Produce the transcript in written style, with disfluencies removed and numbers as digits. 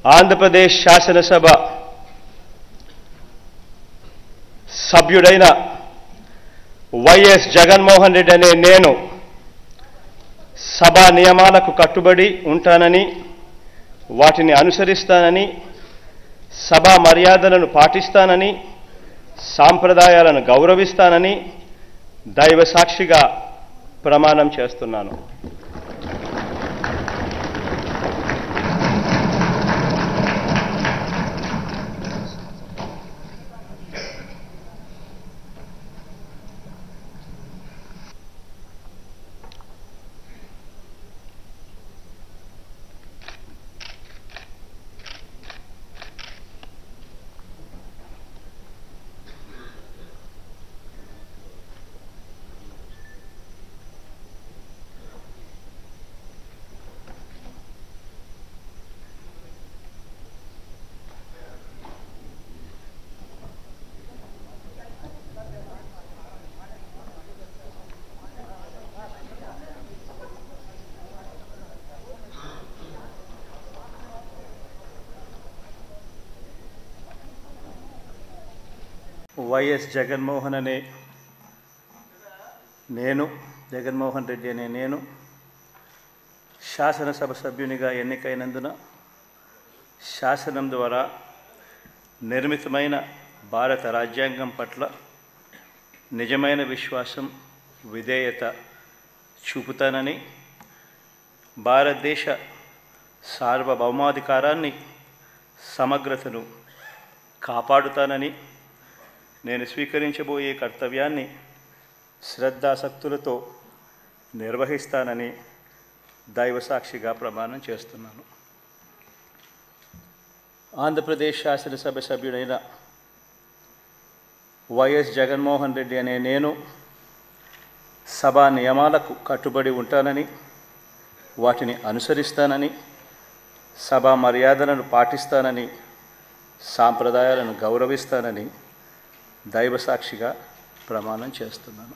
ఆంధ్రప్రదేశ్ శాసనసభ సభ్యుడైన వైఎస్ జగన్మోహన్ రెడ్డి అనే నేను సభా నియమాలకు కట్టుబడి ఉంటానని, వాటిని అనుసరిస్తానని, సభా మర్యాదలను పాటిస్తానని, సాంప్రదాయాలను గౌరవిస్తానని దైవ సాక్షిగా ప్రమాణం చేస్తున్నాను. వైఎస్ జగన్మోహన్ రెడ్డి అనే నేను శాసనసభ సభ్యునిగా ఎన్నికైనందున శాసనం ద్వారా నిర్మితమైన భారత రాజ్యాంగం పట్ల నిజమైన విశ్వాసం, విధేయత చూపుతానని, భారతదేశ సార్వభౌమాధికారాన్ని, సమగ్రతను కాపాడుతానని, నేను స్వీకరించబోయే కర్తవ్యాన్ని శ్రద్ధాసక్తులతో నిర్వహిస్తానని దైవసాక్షిగా ప్రమాణం చేస్తున్నాను. ఆంధ్రప్రదేశ్ శాసనసభ సభ్యుడైన వైఎస్ జగన్మోహన్ రెడ్డి అనే నేను సభా నియమాలకు కట్టుబడి ఉంటానని, వాటిని అనుసరిస్తానని, సభా మర్యాదలను పాటిస్తానని, సాంప్రదాయాలను గౌరవిస్తానని దైవసాక్షిగా ప్రమాణం చేస్తున్నాను.